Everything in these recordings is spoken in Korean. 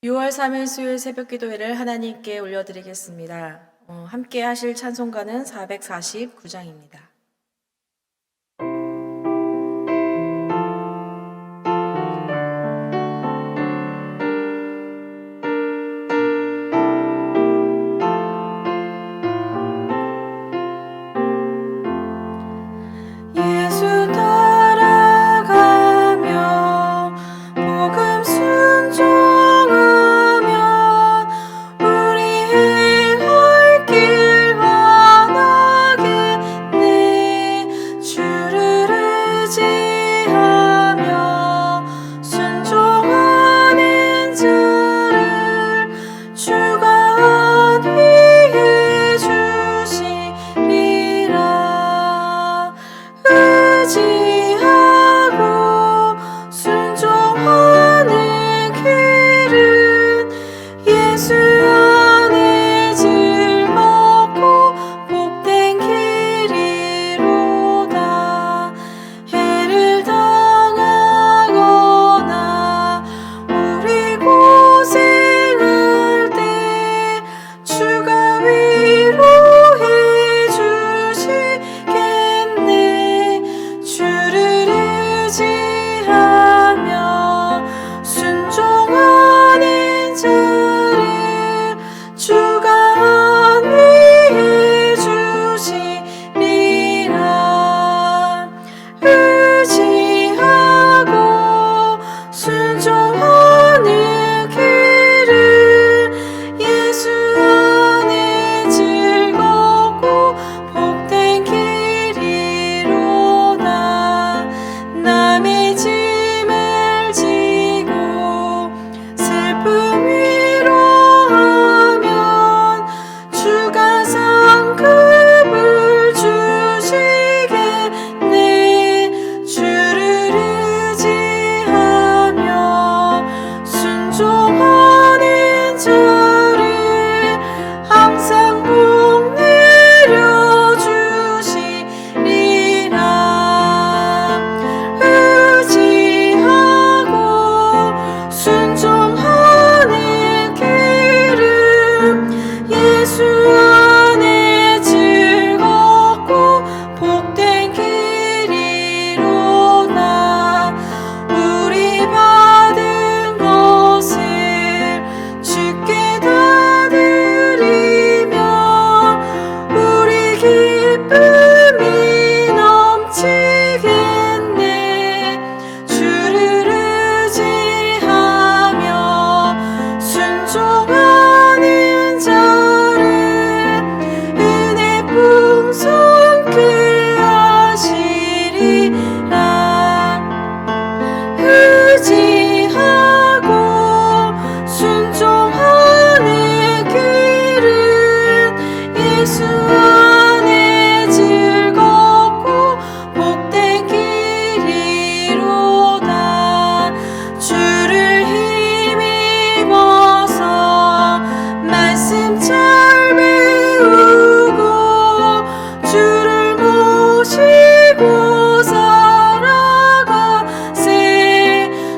6월 3일 수요일 새벽 기도회를 하나님께 올려드리겠습니다. 함께 하실 찬송가는 449장입니다. 예수 따라가며 복음 순종하며 우리의 갈 길 원하겠네. 주를 의지하며 순종하는 자를 주가 안위해 주시리라. 의지하고 순종하는 길은 예수 안에 즐겁고 복된 길이로다. 해를 당하거나 우리 고생할 때 주가 위로해 주시겠네. 주를 의지하며 순종하는 자를 주가 안위해 주시리라. 의지하고 순종하는 길은 예수 안에 즐겁고 복된 길이로다. 남의 짐을 지고 슬픔 위로하면 주가 상급을 주시겠네. 주를 의지하며 순종하는 자를 항상 복 내려 주시리라. 의지하고 순종하는 길은 예수 안에 즐겁고 복된 길이로다. 우리 받은 것을 주께 다 드리며 우리 기쁨이 넘치겠네. 주를 의지하며 순종하는 자를 은혜 풍성케 하시리라. 의지하고 순종하는 길은 예수 안에 즐겁고 복된 길이로다. 주를 힘입어서 말씀 잘 배우고 주를 모시고 살아가세.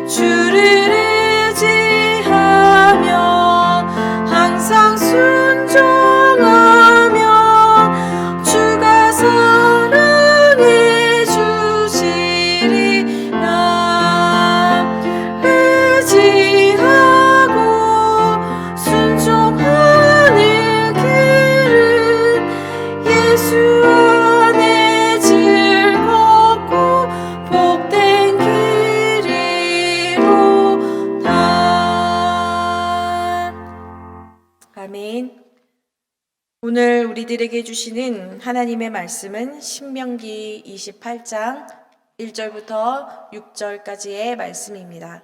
주를 의지하며 항상 순종하며 주가 사랑해 주시리라. 의지하고 순종하는 길은 예수 안에 즐겁고 복된 길이로다. 아멘. 오늘 우리들에게 주시는 하나님의 말씀은 신명기 28장 1절부터 6절까지의 말씀입니다.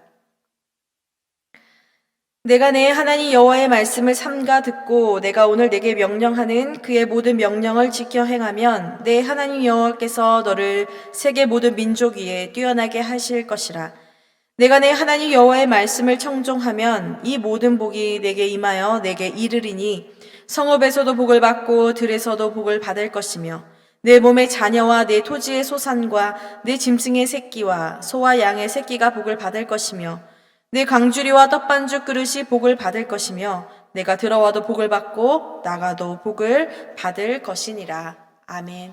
내가 내 하나님 여호와의 말씀을 삼가 듣고 내가 오늘 내게 명령하는 그의 모든 명령을 지켜 행하면 내 하나님 여호와께서 너를 세계 모든 민족 위에 뛰어나게 하실 것이라. 내가 내 하나님 여호와의 말씀을 청종하면 이 모든 복이 내게 임하여 내게 이르리니 성읍에서도 복을 받고 들에서도 복을 받을 것이며 내 몸의 자녀와 내 토지의 소산과 내 짐승의 새끼와 소와 양의 새끼가 복을 받을 것이며 내 강주리와 떡반죽 그릇이 복을 받을 것이며 내가 들어와도 복을 받고 나가도 복을 받을 것이니라. 아멘.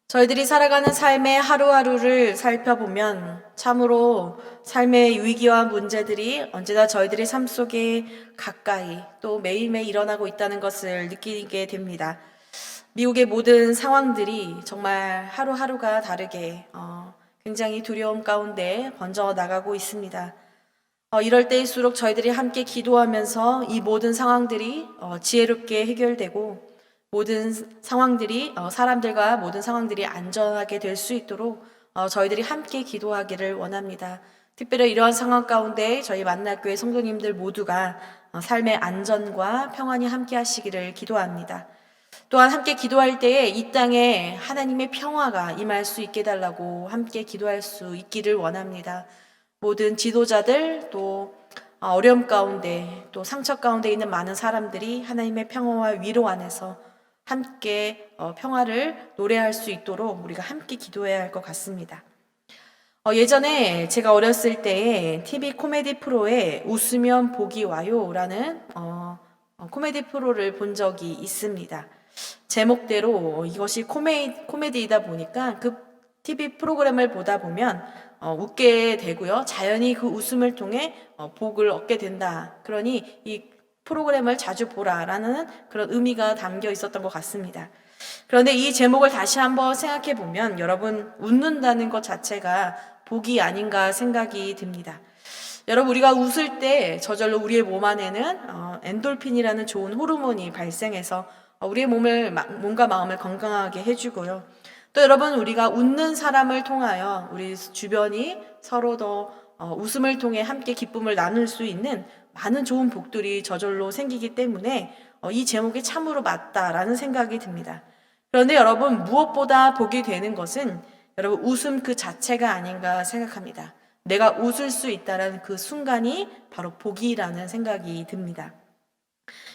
저희들이 살아가는 삶의 하루하루를 살펴보면 참으로 삶의 위기와 문제들이 언제나 저희들의 삶 속에 가까이 또 매일매일 일어나고 있다는 것을 느끼게 됩니다. 미국의 모든 상황들이 정말 하루하루가 다르게 굉장히 두려움 가운데 번져 나가고 있습니다. 이럴 때일수록 저희들이 함께 기도하면서 이 모든 상황들이 지혜롭게 해결되고 모든 상황들이 사람들과 모든 상황들이 안전하게 될 수 있도록 저희들이 함께 기도하기를 원합니다. 특별히 이러한 상황 가운데 저희 만날교회 성도님들 모두가 삶의 안전과 평안이 함께 하시기를 기도합니다. 또한 함께 기도할 때에 이 땅에 하나님의 평화가 임할 수 있게 달라고 함께 기도할 수 있기를 원합니다. 모든 지도자들 또 어려움 가운데 또 상처 가운데 있는 많은 사람들이 하나님의 평화와 위로 안에서 함께 평화를 노래할 수 있도록 우리가 함께 기도해야 할 것 같습니다. 예전에 제가 어렸을 때에 TV 코미디 프로에 웃으면 복이 와요라는 코미디 프로를 본 적이 있습니다. 제목대로 이것이 코미디이다 보니까 그 TV 프로그램을 보다 보면 웃게 되고요. 자연히 그 웃음을 통해 복을 얻게 된다. 그러니 이 프로그램을 자주 보라라는 그런 의미가 담겨 있었던 것 같습니다. 그런데 이 제목을 다시 한번 생각해 보면 여러분 웃는다는 것 자체가 복이 아닌가 생각이 듭니다. 여러분 우리가 웃을 때 저절로 우리의 몸 안에는 엔돌핀이라는 좋은 호르몬이 발생해서 우리의 몸과 마음을 건강하게 해주고요. 또 여러분 우리가 웃는 사람을 통하여 우리 주변이 서로 더 웃음을 통해 함께 기쁨을 나눌 수 있는 많은 좋은 복들이 저절로 생기기 때문에 이 제목이 참으로 맞다라는 생각이 듭니다. 그런데 여러분 무엇보다 복이 되는 것은 여러분 웃음 그 자체가 아닌가 생각합니다. 내가 웃을 수 있다는 그 순간이 바로 복이라는 생각이 듭니다.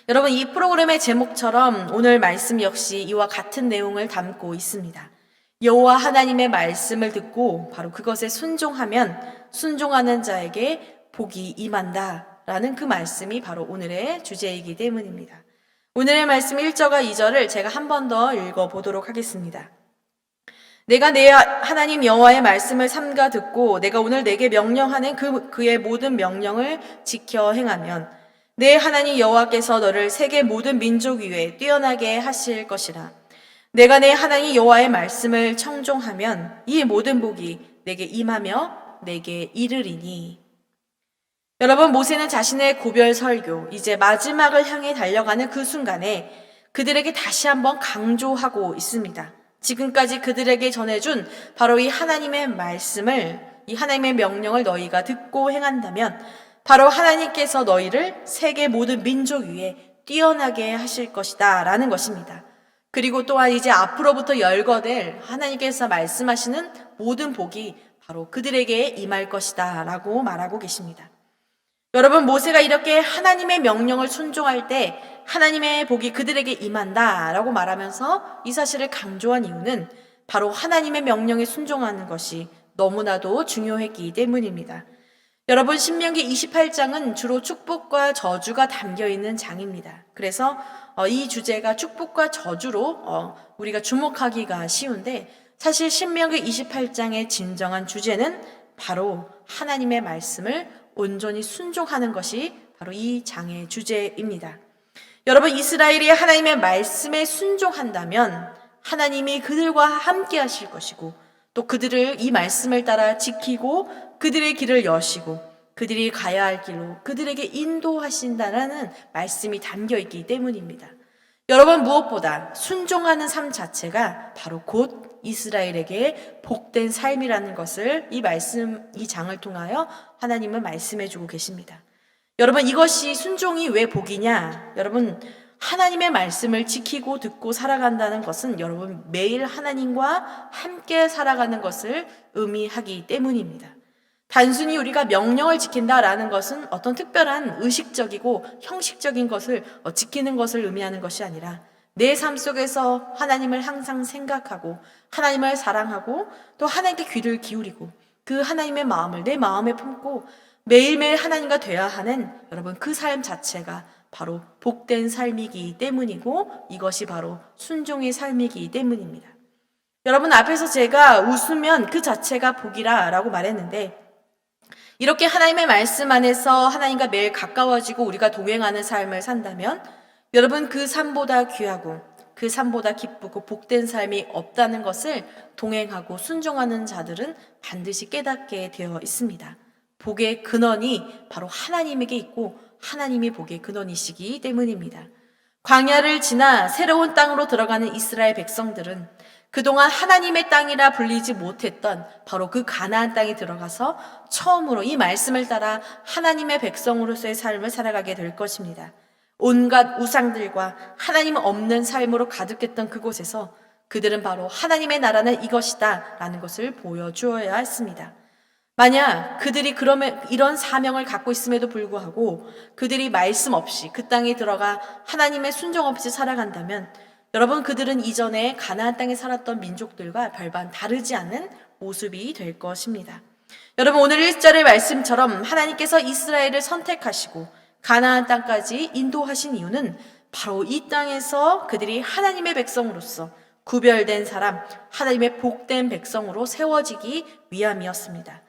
여러분 이 프로그램의 제목처럼 오늘 말씀 역시 이와 같은 내용을 담고 있습니다. 여호와 하나님의 말씀을 듣고 바로 그것에 순종하면 순종하는 자에게 복이 임한다라는 그 말씀이 바로 오늘의 주제이기 때문입니다. 오늘의 말씀 1절과 2절을 제가 한 번 더 읽어보도록 하겠습니다. 내가 내 하나님 여호와의 말씀을 삼가 듣고 내가 오늘 내게 명령하는 그의 모든 명령을 지켜 행하면 내 하나님 여호와께서 너를 세계 모든 민족 위에 뛰어나게 하실 것이라. 내가 내 하나님 여호와의 말씀을 청종하면 이 모든 복이 내게 임하며 내게 이르리니. 여러분 모세는 자신의 고별 설교 이제 마지막을 향해 달려가는 그 순간에 그들에게 다시 한번 강조하고 있습니다. 지금까지 그들에게 전해준 바로 이 하나님의 말씀을 이 하나님의 명령을 너희가 듣고 행한다면 바로 하나님께서 너희를 세계 모든 민족 위에 뛰어나게 하실 것이다 라는 것입니다. 그리고 또한 이제 앞으로부터 열거될 하나님께서 말씀하시는 모든 복이 바로 그들에게 임할 것이다 라고 말하고 계십니다. 여러분 모세가 이렇게 하나님의 명령을 순종할 때 하나님의 복이 그들에게 임한다 라고 말하면서 이 사실을 강조한 이유는 바로 하나님의 명령에 순종하는 것이 너무나도 중요했기 때문입니다. 여러분 신명기 28장은 주로 축복과 저주가 담겨있는 장입니다. 그래서 이 주제가 축복과 저주로 우리가 주목하기가 쉬운데 사실 신명기 28장의 진정한 주제는 바로 하나님의 말씀을 온전히 순종하는 것이 바로 이 장의 주제입니다. 여러분 이스라엘이 하나님의 말씀에 순종한다면 하나님이 그들과 함께 하실 것이고 또 그들을 이 말씀을 따라 지키고 그들의 길을 여시고 그들이 가야 할 길로 그들에게 인도하신다라는 말씀이 담겨 있기 때문입니다. 여러분 무엇보다 순종하는 삶 자체가 바로 곧 이스라엘에게 복된 삶이라는 것을 이 장을 통하여 하나님은 말씀해 주고 계십니다. 여러분 이것이 순종이 왜 복이냐? 여러분 하나님의 말씀을 지키고 듣고 살아간다는 것은 여러분 매일 하나님과 함께 살아가는 것을 의미하기 때문입니다. 단순히 우리가 명령을 지킨다라는 것은 어떤 특별한 의식적이고 형식적인 것을 지키는 것을 의미하는 것이 아니라 내 삶 속에서 하나님을 항상 생각하고 하나님을 사랑하고 또 하나님께 귀를 기울이고 그 하나님의 마음을 내 마음에 품고 매일매일 하나님과 되어야 하는 여러분 그 삶 자체가 바로 복된 삶이기 때문이고 이것이 바로 순종의 삶이기 때문입니다. 여러분 앞에서 제가 웃으면 그 자체가 복이라 라고 말했는데 이렇게 하나님의 말씀 안에서 하나님과 매일 가까워지고 우리가 동행하는 삶을 산다면 여러분 그 삶보다 귀하고 그 삶보다 기쁘고 복된 삶이 없다는 것을 동행하고 순종하는 자들은 반드시 깨닫게 되어 있습니다. 복의 근원이 바로 하나님에게 있고 하나님이 복의 근원이시기 때문입니다. 광야를 지나 새로운 땅으로 들어가는 이스라엘 백성들은 그동안 하나님의 땅이라 불리지 못했던 바로 그 가나안 땅에 들어가서 처음으로 이 말씀을 따라 하나님의 백성으로서의 삶을 살아가게 될 것입니다. 온갖 우상들과 하나님 없는 삶으로 가득했던 그곳에서 그들은 바로 하나님의 나라는 이것이다 라는 것을 보여주어야 했습니다. 만약 그들이 그러면 이런 사명을 갖고 있음에도 불구하고 그들이 말씀 없이 그 땅에 들어가 하나님의 순종 없이 살아간다면 여러분 그들은 이전에 가나안 땅에 살았던 민족들과 별반 다르지 않은 모습이 될 것입니다. 여러분 오늘 1절의 말씀처럼 하나님께서 이스라엘을 선택하시고 가나안 땅까지 인도하신 이유는 바로 이 땅에서 그들이 하나님의 백성으로서 구별된 사람, 하나님의 복된 백성으로 세워지기 위함이었습니다.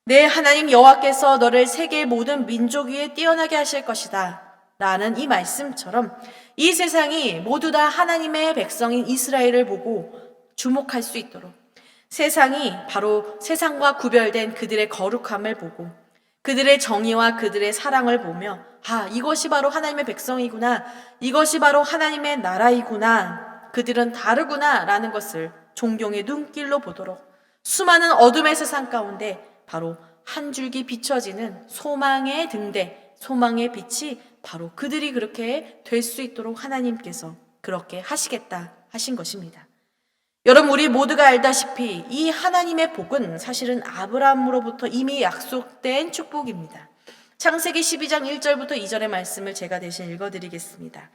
내 하나님 여호와께서 너를 세계 모든 민족 위에 뛰어나게 하실 것이다 라는 이 말씀처럼 이 세상이 모두 다 하나님의 백성인 이스라엘을 보고 주목할 수 있도록 세상이 바로 세상과 구별된 그들의 거룩함을 보고 그들의 정의와 그들의 사랑을 보며 이것이 바로 하나님의 백성이구나, 이것이 바로 하나님의 나라이구나, 그들은 다르구나 라는 것을 존경의 눈길로 보도록 수많은 어둠의 세상 가운데 바로 한 줄기 비춰지는 소망의 등대, 소망의 빛이 바로 그들이 그렇게 될 수 있도록 하나님께서 그렇게 하시겠다 하신 것입니다. 여러분 우리 모두가 알다시피 이 하나님의 복은 사실은 아브라함으로부터 이미 약속된 축복입니다. 창세기 12장 1절부터 2절의 말씀을 제가 대신 읽어드리겠습니다.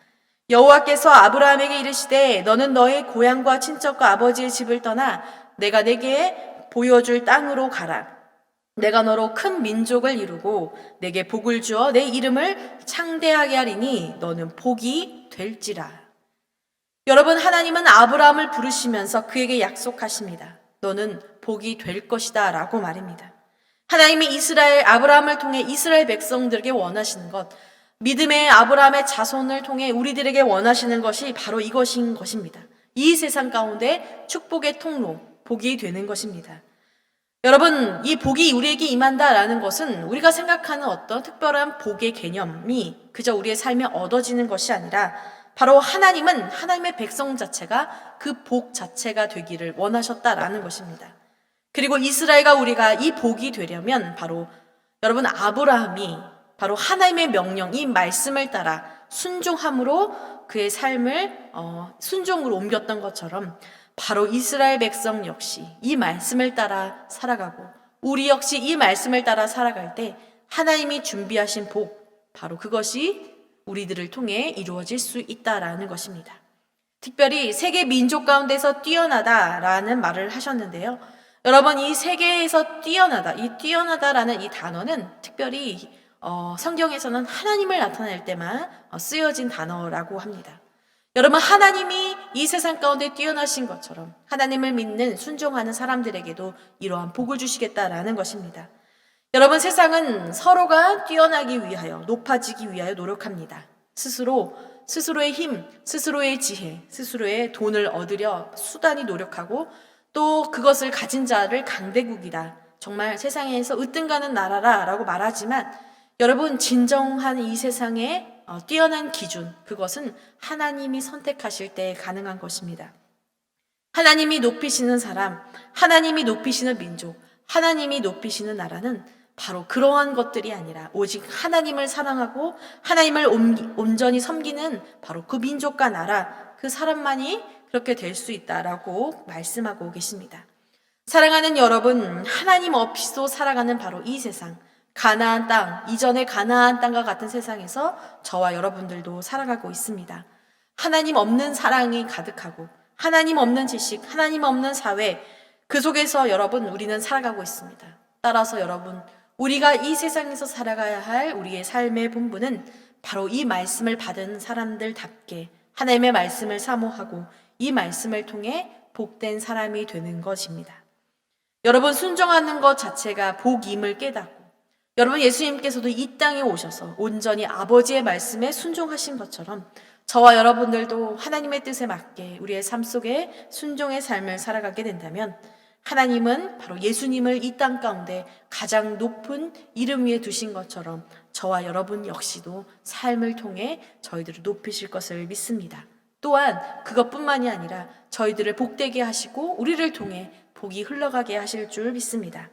여호와께서 아브라함에게 이르시되 너는 너의 고향과 친척과 아버지의 집을 떠나 내가 내게 보여줄 땅으로 가라. 내가 너로 큰 민족을 이루고 내게 복을 주어 내 이름을 창대하게 하리니 너는 복이 될지라. 여러분 하나님은 아브라함을 부르시면서 그에게 약속하십니다. 너는 복이 될 것이다 라고 말입니다. 하나님이 아브라함을 통해 이스라엘 백성들에게 원하시는 것, 믿음의 아브라함의 자손을 통해 우리들에게 원하시는 것이 바로 이것인 것입니다. 이 세상 가운데 축복의 통로, 복이 되는 것입니다. 여러분, 이 복이 우리에게 임한다라는 것은 우리가 생각하는 어떤 특별한 복의 개념이 그저 우리의 삶에 얻어지는 것이 아니라 바로 하나님은 하나님의 백성 자체가 그 복 자체가 되기를 원하셨다라는 것입니다. 그리고 이스라엘과 우리가 이 복이 되려면 바로 여러분 아브라함이 바로 하나님의 명령, 이 말씀을 따라 순종함으로 그의 삶을 순종으로 옮겼던 것처럼 바로 이스라엘 백성 역시 이 말씀을 따라 살아가고 우리 역시 이 말씀을 따라 살아갈 때 하나님이 준비하신 복, 바로 그것이 우리들을 통해 이루어질 수 있다라는 것입니다. 특별히 세계 민족 가운데서 뛰어나다라는 말을 하셨는데요. 여러분 이 세계에서 뛰어나다, 이 뛰어나다라는 이 단어는 특별히 성경에서는 하나님을 나타낼 때만 쓰여진 단어라고 합니다. 여러분 하나님이 이 세상 가운데 뛰어나신 것처럼 하나님을 믿는 순종하는 사람들에게도 이러한 복을 주시겠다라는 것입니다. 여러분 세상은 서로가 뛰어나기 위하여 높아지기 위하여 노력합니다. 스스로의 힘, 스스로의 지혜, 스스로의 돈을 얻으려 수단이 노력하고 또 그것을 가진 자를 강대국이다, 정말 세상에서 으뜸가는 나라라 라고 말하지만 여러분 진정한 이 세상의 뛰어난 기준, 그것은 하나님이 선택하실 때 가능한 것입니다. 하나님이 높이시는 사람, 하나님이 높이시는 민족, 하나님이 높이시는 나라는 바로 그러한 것들이 아니라 오직 하나님을 사랑하고 하나님을 온전히 섬기는 바로 그 민족과 나라, 그 사람만이 그렇게 될 수 있다라고 말씀하고 계십니다. 사랑하는 여러분, 하나님 없이도 살아가는 바로 이 세상, 가나안 땅, 이전의 가나안 땅과 같은 세상에서 저와 여러분들도 살아가고 있습니다. 하나님 없는 사랑이 가득하고 하나님 없는 지식, 하나님 없는 사회, 그 속에서 여러분 우리는 살아가고 있습니다. 따라서 여러분, 우리가 이 세상에서 살아가야 할 우리의 삶의 본분은 바로 이 말씀을 받은 사람들답게 하나님의 말씀을 사모하고 이 말씀을 통해 복된 사람이 되는 것입니다. 여러분, 순종하는 것 자체가 복임을 깨닫고, 여러분 예수님께서도 이 땅에 오셔서 온전히 아버지의 말씀에 순종하신 것처럼 저와 여러분들도 하나님의 뜻에 맞게 우리의 삶 속에 순종의 삶을 살아가게 된다면 하나님은 바로 예수님을 이 땅 가운데 가장 높은 이름 위에 두신 것처럼 저와 여러분 역시도 삶을 통해 저희들을 높이실 것을 믿습니다. 또한 그것뿐만이 아니라 저희들을 복되게 하시고 우리를 통해 복이 흘러가게 하실 줄 믿습니다.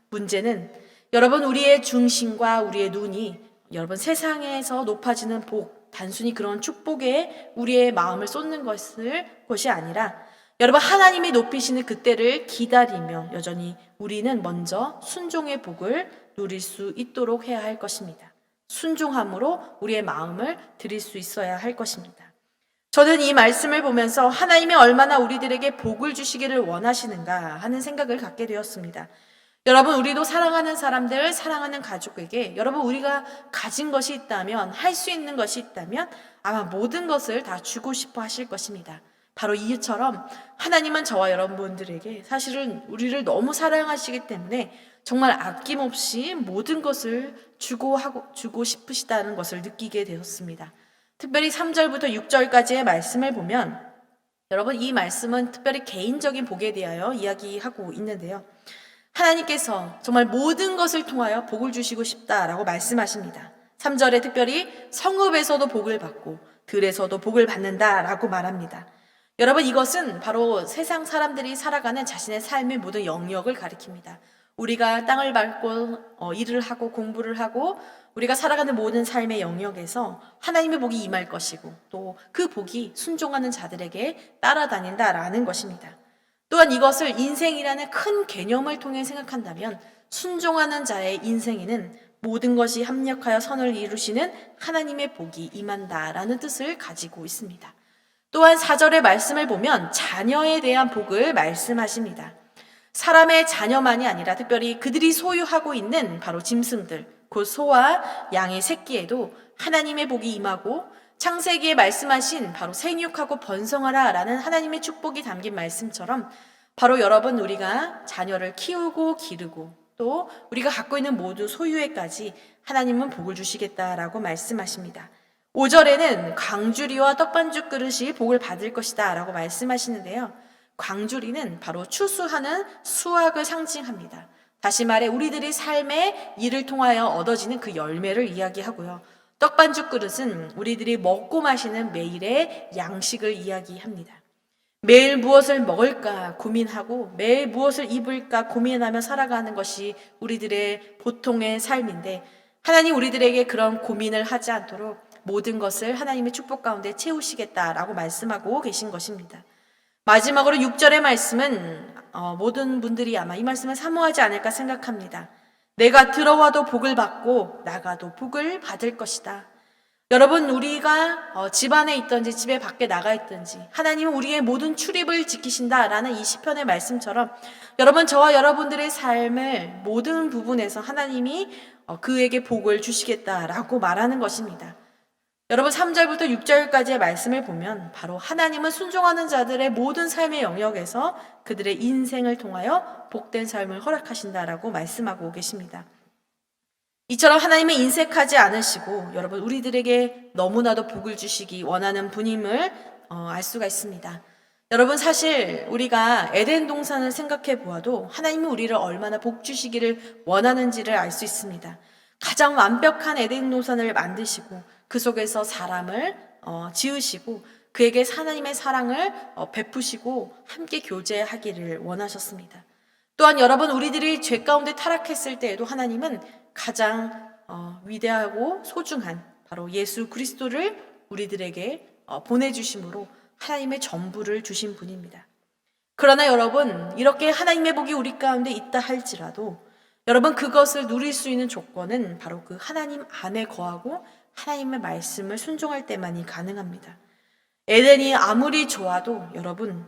문제는 여러분 우리의 중심과 우리의 눈이 여러분 세상에서 높아지는 복, 단순히 그런 축복에 우리의 마음을 쏟는 것이 아니라 여러분 하나님이 높이시는 그때를 기다리며 여전히 우리는 먼저 순종의 복을 누릴 수 있도록 해야 할 것입니다. 순종함으로 우리의 마음을 드릴 수 있어야 할 것입니다. 저는 이 말씀을 보면서 하나님이 얼마나 우리들에게 복을 주시기를 원하시는가 하는 생각을 갖게 되었습니다. 여러분 우리도 사랑하는 사람들, 사랑하는 가족에게 여러분 우리가 가진 것이 있다면, 할 수 있는 것이 있다면 아마 모든 것을 다 주고 싶어 하실 것입니다. 바로 이처럼 하나님은 저와 여러분들에게 사실은 우리를 너무 사랑하시기 때문에 정말 아낌없이 모든 것을 주고 싶으시다는 것을 느끼게 되었습니다. 특별히 3절부터 6절까지의 말씀을 보면 여러분 이 말씀은 특별히 개인적인 복에 대하여 이야기하고 있는데요. 하나님께서 정말 모든 것을 통하여 복을 주시고 싶다라고 말씀하십니다. 3절에 특별히 성읍에서도 복을 받고 들에서도 복을 받는다라고 말합니다. 여러분 이것은 바로 세상 사람들이 살아가는 자신의 삶의 모든 영역을 가리킵니다. 우리가 땅을 밟고 일을 하고 공부를 하고 우리가 살아가는 모든 삶의 영역에서 하나님의 복이 임할 것이고 또 그 복이 순종하는 자들에게 따라다닌다라는 것입니다. 또한 이것을 인생이라는 큰 개념을 통해 생각한다면 순종하는 자의 인생에는 모든 것이 합력하여 선을 이루시는 하나님의 복이 임한다라는 뜻을 가지고 있습니다. 또한 4절의 말씀을 보면 자녀에 대한 복을 말씀하십니다. 사람의 자녀만이 아니라 특별히 그들이 소유하고 있는 바로 짐승들, 곧 소와 양의 새끼에도 하나님의 복이 임하고 창세기에 말씀하신 바로 생육하고 번성하라 라는 하나님의 축복이 담긴 말씀처럼 바로 여러분 우리가 자녀를 키우고 기르고 또 우리가 갖고 있는 모든 소유에까지 하나님은 복을 주시겠다라고 말씀하십니다. 5절에는 광주리와 떡반죽 그릇이 복을 받을 것이다 라고 말씀하시는데요. 광주리는 바로 추수하는 수확을 상징합니다. 다시 말해 우리들의 삶의 일을 통하여 얻어지는 그 열매를 이야기하고요. 떡반죽 그릇은 우리들이 먹고 마시는 매일의 양식을 이야기합니다. 매일 무엇을 먹을까 고민하고 매일 무엇을 입을까 고민하며 살아가는 것이 우리들의 보통의 삶인데 하나님 우리들에게 그런 고민을 하지 않도록 모든 것을 하나님의 축복 가운데 채우시겠다라고 말씀하고 계신 것입니다. 마지막으로 6절의 말씀은 모든 분들이 아마 이 말씀을 사모하지 않을까 생각합니다. 내가 들어와도 복을 받고 나가도 복을 받을 것이다. 여러분 우리가 집 안에 있든지 집에 밖에 나가 있든지 하나님은 우리의 모든 출입을 지키신다라는 이 시편의 말씀처럼 여러분 저와 여러분들의 삶을 모든 부분에서 하나님이 그에게 복을 주시겠다라고 말하는 것입니다. 여러분 3절부터 6절까지의 말씀을 보면 바로 하나님은 순종하는 자들의 모든 삶의 영역에서 그들의 인생을 통하여 복된 삶을 허락하신다라고 말씀하고 계십니다. 이처럼 하나님은 인색하지 않으시고 여러분 우리들에게 너무나도 복을 주시기 원하는 분임을 알 수가 있습니다. 여러분 사실 우리가 에덴 동산을 생각해 보아도 하나님은 우리를 얼마나 복 주시기를 원하는지를 알 수 있습니다. 가장 완벽한 에덴 동산을 만드시고 그 속에서 사람을 지으시고 그에게 하나님의 사랑을 베푸시고 함께 교제하기를 원하셨습니다. 또한 여러분 우리들이 죄 가운데 타락했을 때에도 하나님은 가장 위대하고 소중한 바로 예수 그리스도를 우리들에게 보내주심으로 하나님의 전부를 주신 분입니다. 그러나 여러분 이렇게 하나님의 복이 우리 가운데 있다 할지라도 여러분 그것을 누릴 수 있는 조건은 바로 그 하나님 안에 거하고 하나님의 말씀을 순종할 때만이 가능합니다. 에덴이 아무리 좋아도 여러분,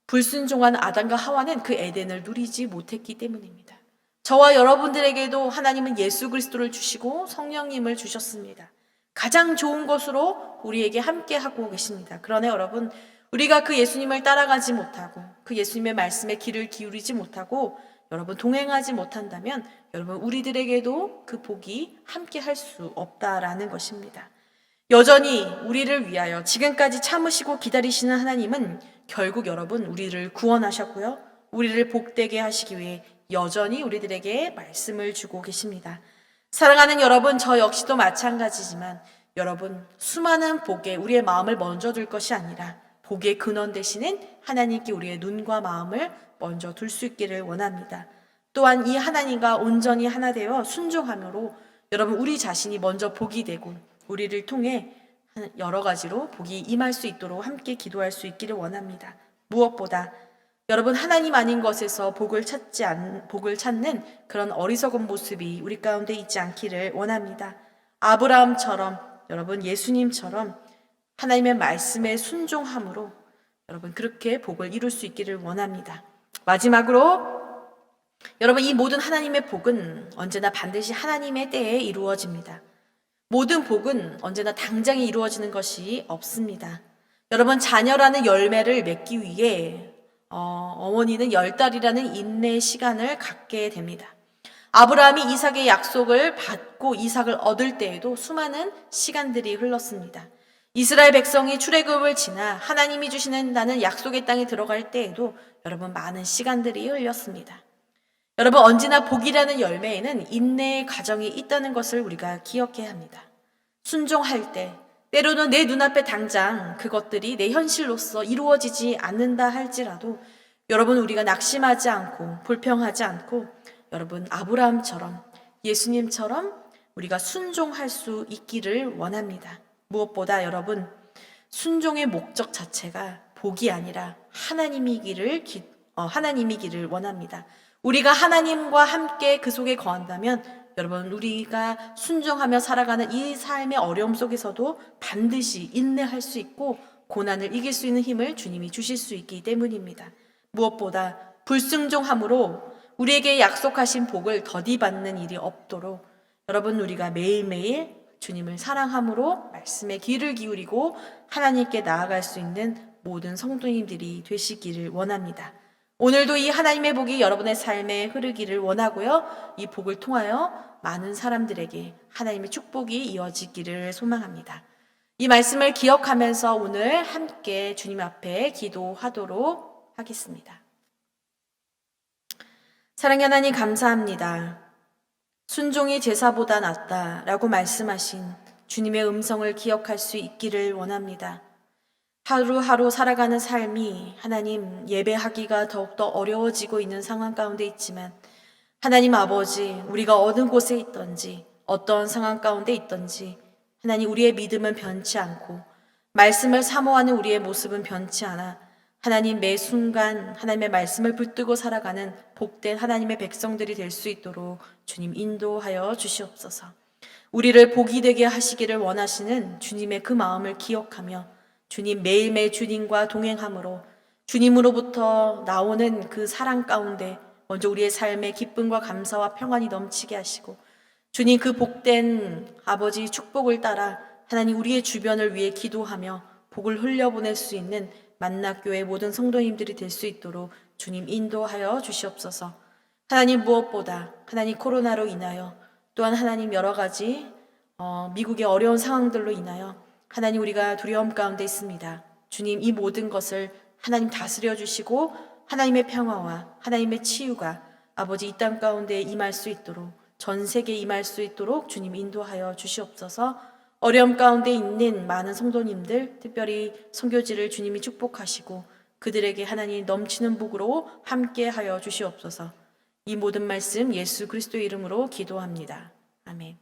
불순종한 아담과 하와는 그 에덴을 누리지 못했기 때문입니다. 저와 여러분들에게도 하나님은 예수 그리스도를 주시고 성령님을 주셨습니다. 가장 좋은 것으로 우리에게 함께 하고 계십니다. 그러나 여러분, 우리가 그 예수님을 따라가지 못하고 그 예수님의 말씀에 귀를 기울이지 못하고 여러분 동행하지 못한다면 여러분 우리들에게도 그 복이 함께 할 수 없다라는 것입니다. 여전히 우리를 위하여 지금까지 참으시고 기다리시는 하나님은 결국 여러분 우리를 구원하셨고요. 우리를 복되게 하시기 위해 여전히 우리들에게 말씀을 주고 계십니다. 사랑하는 여러분, 저 역시도 마찬가지지만 여러분 수많은 복에 우리의 마음을 먼저 둘 것이 아니라 복의 근원 되시는 하나님께 우리의 눈과 마음을 먼저 둘 수 있기를 원합니다. 또한 이 하나님과 온전히 하나 되어 순종함으로 여러분 우리 자신이 먼저 복이 되고 우리를 통해 여러 가지로 복이 임할 수 있도록 함께 기도할 수 있기를 원합니다. 무엇보다 여러분 하나님 아닌 것에서 복을 찾는 그런 어리석은 모습이 우리 가운데 있지 않기를 원합니다. 아브라함처럼 여러분 예수님처럼 하나님의 말씀에 순종함으로 여러분 그렇게 복을 이룰 수 있기를 원합니다. 마지막으로 여러분 이 모든 하나님의 복은 언제나 반드시 하나님의 때에 이루어집니다. 모든 복은 언제나 당장에 이루어지는 것이 없습니다. 여러분 자녀라는 열매를 맺기 위해 어머니는 10달이라는 인내의 시간을 갖게 됩니다. 아브라함이 이삭의 약속을 받고 이삭을 얻을 때에도 수많은 시간들이 흘렀습니다. 이스라엘 백성이 출애굽을 지나 하나님이 주시는 나는 약속의 땅에 들어갈 때에도 여러분 많은 시간들이 흘렸습니다. 여러분 언제나 복이라는 열매에는 인내의 과정이 있다는 것을 우리가 기억해야 합니다. 순종할 때 때로는 내 눈앞에 당장 그것들이 내 현실로서 이루어지지 않는다 할지라도 여러분 우리가 낙심하지 않고 불평하지 않고 여러분 아브라함처럼 예수님처럼 우리가 순종할 수 있기를 원합니다. 무엇보다 여러분 순종의 목적 자체가 복이 아니라 하나님이기를 원합니다. 우리가 하나님과 함께 그 속에 거한다면 여러분 우리가 순종하며 살아가는 이 삶의 어려움 속에서도 반드시 인내할 수 있고 고난을 이길 수 있는 힘을 주님이 주실 수 있기 때문입니다. 무엇보다 불순종함으로 우리에게 약속하신 복을 더디 받는 일이 없도록 여러분 우리가 매일매일 주님을 사랑함으로 말씀에 귀를 기울이고 하나님께 나아갈 수 있는 모든 성도님들이 되시기를 원합니다. 오늘도 이 하나님의 복이 여러분의 삶에 흐르기를 원하고요. 이 복을 통하여 많은 사람들에게 하나님의 축복이 이어지기를 소망합니다. 이 말씀을 기억하면서 오늘 함께 주님 앞에 기도하도록 하겠습니다. 사랑의 하나님 감사합니다. 순종이 제사보다 낫다라고 말씀하신 주님의 음성을 기억할 수 있기를 원합니다. 하루하루 살아가는 삶이 하나님 예배하기가 더욱더 어려워지고 있는 상황 가운데 있지만 하나님 아버지 우리가 어느 곳에 있든지 어떤 상황 가운데 있든지 하나님 우리의 믿음은 변치 않고 말씀을 사모하는 우리의 모습은 변치 않아 하나님 매 순간 하나님의 말씀을 붙들고 살아가는 복된 하나님의 백성들이 될 수 있도록 주님 인도하여 주시옵소서. 우리를 복이 되게 하시기를 원하시는 주님의 그 마음을 기억하며 주님 매일매일 주님과 동행함으로 주님으로부터 나오는 그 사랑 가운데 먼저 우리의 삶에 기쁨과 감사와 평안이 넘치게 하시고 주님 그 복된 아버지 축복을 따라 하나님 우리의 주변을 위해 기도하며 복을 흘려보낼 수 있는 만나교회 모든 성도님들이 될 수 있도록 주님 인도하여 주시옵소서. 하나님 무엇보다 하나님 코로나로 인하여 또한 하나님 여러 가지 미국의 어려운 상황들로 인하여 하나님 우리가 두려움 가운데 있습니다. 주님 이 모든 것을 하나님 다스려 주시고 하나님의 평화와 하나님의 치유가 아버지 이 땅 가운데 임할 수 있도록 전 세계에 임할 수 있도록 주님 인도하여 주시옵소서. 어려움 가운데 있는 많은 성도님들 특별히 선교지를 주님이 축복하시고 그들에게 하나님 넘치는 복으로 함께하여 주시옵소서. 이 모든 말씀 예수 그리스도의 이름으로 기도합니다. 아멘.